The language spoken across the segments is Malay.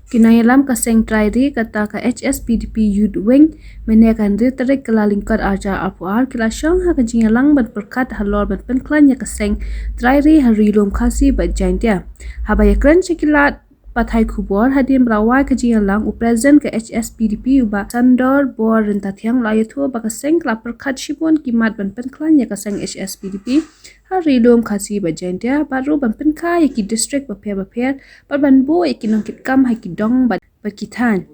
Kinayalam kaseng trairi kata ka HSPDP Youth Wing menekan riterik kala lingkar arja apuar kila syong ha kajingalang ban perkat halor ban penklan ya kaseng trairi hari lom khasi bat jaintia. Habaya kren cekilat pathai kubor hadim berawai kajingalang upresent ke HSPDP uba sandor bor rentatiang layatu ba kaseng kala perkat shibun kimat ban penklan ya kaseng HSPDP hari lom khasi bajantia baru ban penka yaki district bapia par ban bo yaki nongkit kam haki dong bakitan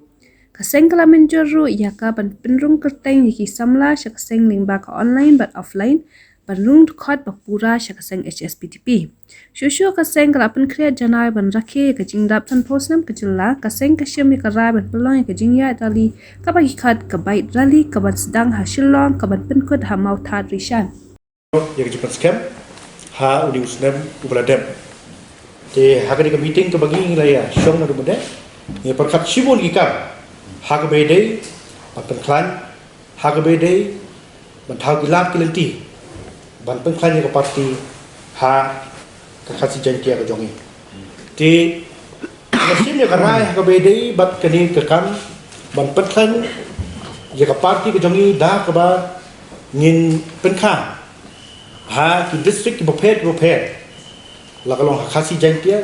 kaseng kala menjoru yaka ban penrung kerteng yaki samla syakaseng lingba ka online but offline banrung khot bakpura syakaseng HSPDP shushu kaseng kala penkriat janai ban rakhe ka jingdap tan posnam kejela kaseng kasyam yaka rai ban pelong yaka jingya dali ka bakikat ka bait rali ka ban sedang hasilong ka ban penkut ha mau thad rishan yang cepat scam ha udi usnam ubaladem te hagani ka meeting ka bagi ngilaya syong na dumade ni perkat shibun ikam haga bede ban klan haga bede ban thau gilap kilenti ban klan ka parti ha ka khasi jantia ka jongi te mesin ya karai haga bede bat kani ka kam ban klan ya ka parti ka jongi da ka ba ngin klan ha ki district ki bopet lakalong khasi jantia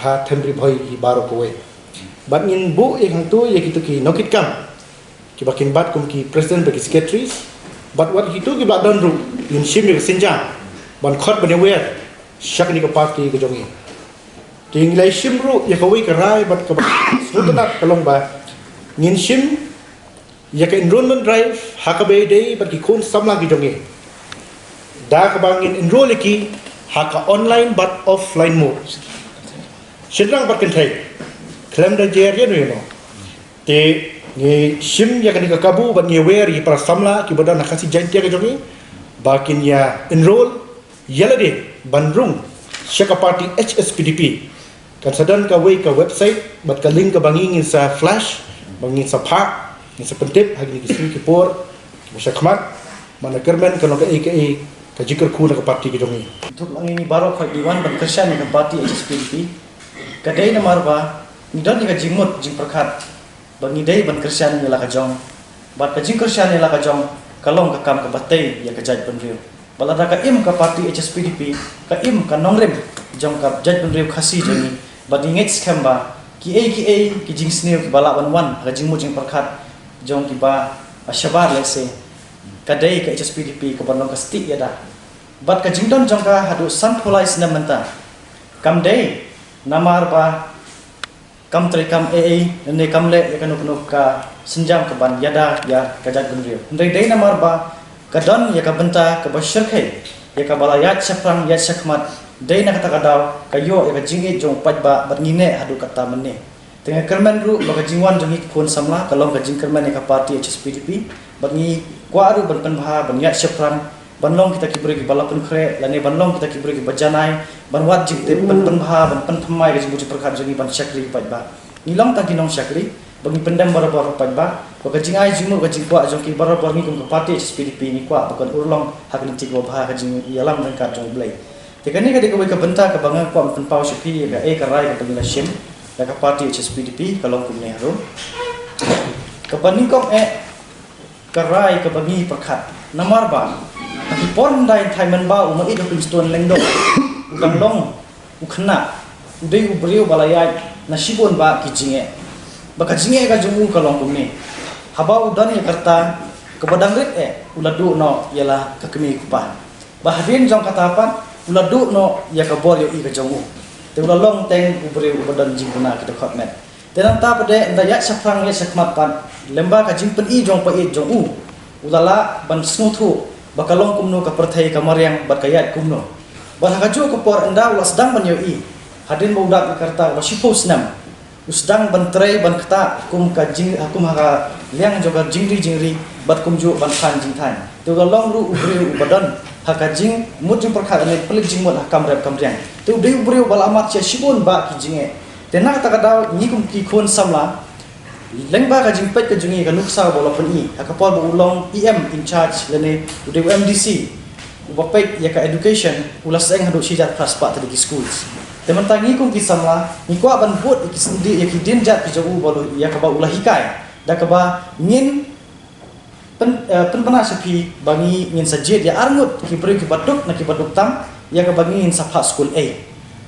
ha thembri bhoi ki baro kowe bat ngin bu ek hang tu ye kitu ki nokit kam ki bakin bat kum ki president baki secretaries bat wat hitu ki badan ru in shim ye sinja ban khot bane wer shakni ka party ko jongi ting lai shim ru ye kowe ka rai bat ka sudat kalong ba ngin shim ye ka enrollment drive ha ka be dei bat ki khun samla ki jongi da kabangin enroll ki haka online but offline mode sedang berkentai klaim dan jerian no te ni sim ya kan kabu ban ni wer yi para samla ki badan nakasi jantia ke jongi bakin ya enroll yala de bandrung syaka party HSPDP kan sadan ka way ka website bat ka link ka bangin sa flash bangin sa pak ni sa pentip hagi ki ki por masyakmat mana kermen kalau ka AKA kajikar Khun ka parti ke jongi untuk ang ini baru kau diwan ban kerja ni ka parti HSPDP kadai na marba ni don ni ka jingmut jing perkat bangi dai ban kerja ni la ka jong bat ka jing kerja ni la ka jong kalong ka kam ka batai ya ka jaj Bynriew balada ka im ka parti HSPDP ka im ka nongrem jong ka jaj Bynriew khasi jongi bat inget skamba ki ki jingsnew ki bala wan ka jingmut jing perkat jong ki ba ashabar lese kadai ka HSPDP ka bandong ka stick ya dah bat ka jingdon jongka hadu sanpolais na menta kam dei namar ba kam tre kam ne kam le ya kanu ka senjam ka ban yada ya ka jag Bynriew ndai dei namar ba ka don ya ka benta ka bashir khai ya ka bala yat saprang yat sakmat dei na kata kadaw ka yo ya ka jingi jong pat ba bat ngine hadu kata menne tengah kerman ru ba ka jingwan jongi Khun samla kalong ka jingkerman ya ka parti HSPDP bat ngi kwaru ban penbha ban yat saprang banlong kita kiburi ki balapun kre lane banlong kita kiburi ki bajanai banwat jikte ban penbha ban penthamai ke jibuti perkhat jongi ban syakri pat ba nilong ta kinong syakri bagi pendam barabar pat ba ka jingai jimu ka jingkwa jongki barabar ni kum ka parti HSPDP ni kwa bakon urlong hakni tik ba ka jing yalam dan ka jong blai tekani ka dikoi ka benta ka banga kwa penpau syapi ka ka rai ka pengila shim ka parti HSPDP kalong kum ne harum ka Nyngkong ka rai ka bagi perkhat namar ba tapi pon dai thai man ba umai do kriston lengdo udang long ukhna udai ubreu balaya nasibon ba kijinge baka jinge ka jumu kalong kumni haba udan ya karta kebadang ret uladu no yala kakmi kupa bahadin jong katapan uladu no ya ka bor yo i ka jongu te ulalong teng ubreu ubadan jinguna kita khotmet tenan ta pade nda ya safrang ya sakmat pan lemba ka jingpen i jong pa i jong ulala ban snuthu bakalong kumno ka perthai kamariang bakayat kumno bahaju ko por anda ulas dang banyo i hadin baudak karta basipo snam usdang bantrai ban kata kum ka jing akum ha liang joga jingri bat kumju ban khan jing than to galong ru ubri ubadan ha ka jing mutin perkhat ne pelik jing mot hakam rep kamriang to dei ubri balamat sia sibun ba ki jinge tena ta kada ni kum ki Khun samla lengba ka jingpet ka jungi ka nuksa bola pun i akapol bo ulong in charge lene UMDC ubapek ya ka education ulas eng hadu sijar class pa tadi schools teman tangi kung kisamla ni kwa ban bot ikisndi yakidin jat ki jogu bolu ya kaba ulah hikai da kaba ngin penpana sepi bangi ngin sajid ya arngut ki beri ki baduk na ki baduk tam ya kaba ngin sapha school A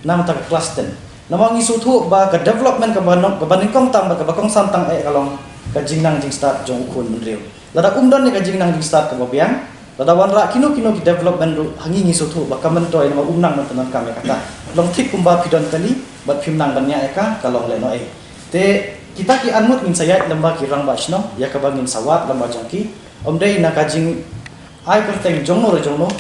nam ta kelas 10 nama ngi sutu ba ka development ka banok ka Nyngkong tam ba ka bakong santang kalong ka Jingnang Jingstad Jong Khun Bynriew lada umdon ni ka Jingnang Jingstad ka babiang lada wanra kino ki development ru hangi ngi sutu ba ka mentoi nama umnang mantanan kami kata long tik kumba pidon kali bat phimnang banya ka kalong leno te kita ki anmut min sayat lamba ki rang basno ya ka bangin sawat lamba jongki omdei na ka jing ai kerteng jongno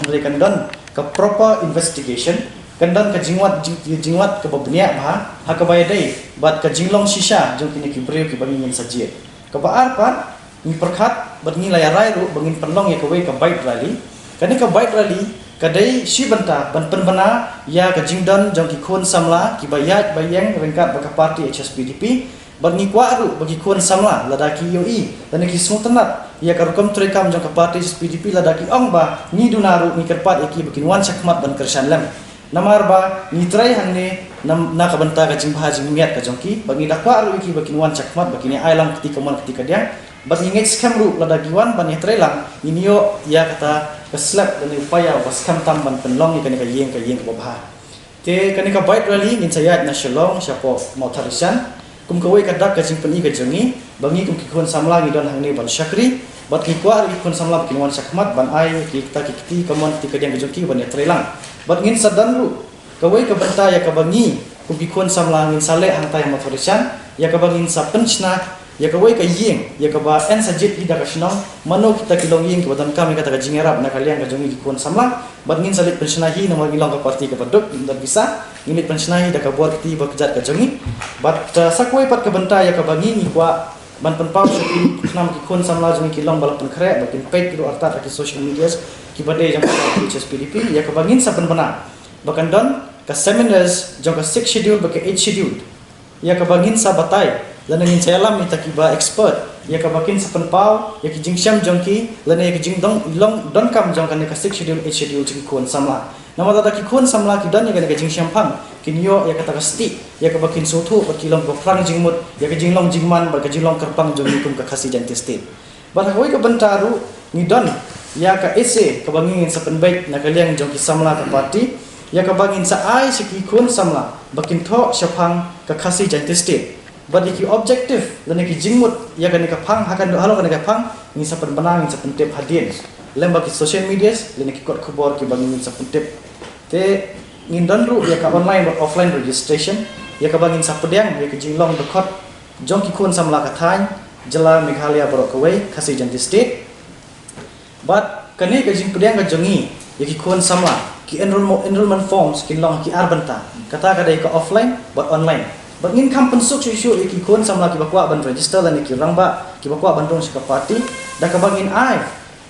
ndre kan don ka proper investigation kandan ka jingwat ka babnia ba ha ka bayadai bat ka jinglong shisha jong kini ki breu ki bangin sajie ka baar pat ni perkhat bat ni layarai ru bangin penlong ya ka we ka bait rally kani ka bait rally kadai si banta ban penbana ya ka jingdon jong ki khun samla ki bayat bayang rengkat baka parti HSPDP bagi kwa ru bagi khun samla ladaki yoi dan ki smutanat ya ka rukam trekam jong ka parti HSPDP ladaki ong ba ni dunaru ni kerpat iki bikin wan sakmat ban kersan lam namar ba ni trai hanne na ka banta ka jing bhaji miat ka jongki bagi dakwa ru iki bikin wan sakmat bagi ni ailang ketika mon ketika dia bagi ngej scam ru ladaki wan ban ni trai lang inio ya kata keslap dan upaya was kam tamban penlong ikan ka yeng ka babha te kan ka bait rally ngin sayat na shalong siapo mau tharisan kum ka we ka dak ka jing peni ka jongi bangi kum ki khon samla ngi don hangni ban syakri bat ki kwa ri khon samla kin wan sakmat ban ai ki ta ki ti ka mon ti ka deng ka jongki ban ya trelang bat ngin sadan ru ka we ka banta ya ka bangi kum ki khon samla ngin sale hang ta mau tharisan ya ka bangin sa penchna ya ka wei ka yeng ya ka ba en sajit ida ka shnong mano kita kilong yeng ka badan kami kata ka jingerap na kalian ka jongi ki khon samla bat ngin salit penshnahi na magilong ka parti ka paduk indak bisa nginit penshnahi da ka buat ti ba kejat ka jongi bat sakwai pat ka banta ya ka bangi ni kwa ban penpau sepi nam ki khon samla jongi kilong balap penkhre batin page ru arta ki social media ki bade jang ka HSPDP ya ka bangin sa penbana bakan don ka seminars jong ka 6 schedule ba ka 8 schedule ya ka bangin sa batay lanangin sayalam ni takiba expert ya ka bakin sa penpau ya ki jingsham jongki lana ya ki jingdong long don kam jong kan ka 6 schedule 8 schedule jing khon samla nama da ki khon samla ki don ya ka jingsham phang kinyo ya ka ta sti ya ka bakin sothu ba ki long ko prang jingmut ya ka jinglong jingman ba ka jinglong kerpang jong kum ka khasi janti state ba ka ka bentaru ni don ya ka ese ka bangin sa penbaik na kaliang jong ki samla ka parti ya ka bangin sa ai si ki khon samla bakin tho syapang ka khasi janti state but iki objektif dan iki jingmut ya kan ka phang hakan do halo kan ka phang ni sa penbenang sa pentep hadien lembaki social media le ki kot khobor ki bangin sa pentep te ngin don ru ya ka online or offline registration ya ka bangin sa pedang ya ka jinglong dekot jong ki khon samla ka thain jela meghalaya borok kawai khasi janti state but kani ka jing pedang ka jongi ya ki khon samla ki enrollment forms ki long ki arbanta kata kadai ka offline but online bangin kam pensuk isu ki khon samla ki bakwa ban register lan ki rangba ki bakwa bandong sika party da ka bangin ai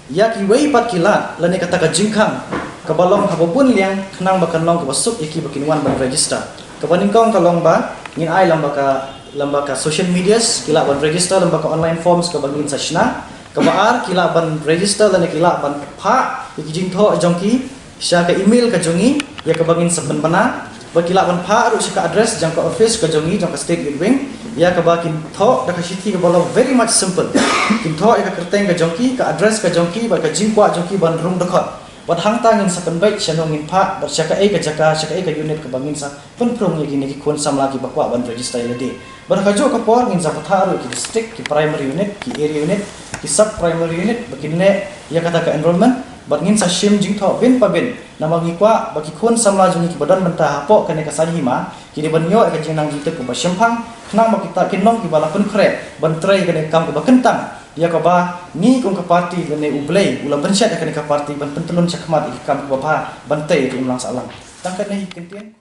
ya ki wei pat kilat lan kata ka jingkang ka balong ka bobun liang khnang bakan long ka basuk ki bakin wan ban register ka Nyngkong ka long ba ngin ai lamba ka social medias kila ban register lamba ka online forms ka bangin sa shna ka baar kila ban register lan kila ban pha ki jingtho jongki sya ka email ka jongi ya ka bangin sa penbana bakila ban pha ru sika address jang ka office ka jongi jang ka state wing ya ka bakin tho da ka shiti ka bolo very much simple kin tho ka kerteng ka jongki ka address ka jongki ba ka jingkwa jongki ban room dakot bat hang tangin sa penbaik syanong in pha bar sika ka jaka sika ka unit ka bangin sa penprong ya gini ki khon samla ki bakwa ban register ilade bar ka jo ka por ngin sa patha ru ki district ki primary unit ki area unit ki sub primary unit bakinne ya kata ka enrollment bat ngin sa shim jingtho bin pa bin namangi kwa baki khon samla juni ki badan banta hapo kane ka sanhima kini banyo ka jingnang jite ko ba shimphang knang ba kita kinong ki bala pun khre ban trai kane kam ko ba kentang ya ka ba ni kong ka party kane ublei ulam benchat kane ka party ban pentelun chakmat ikam ko ba bantai di ulang salang tangkat nei kentien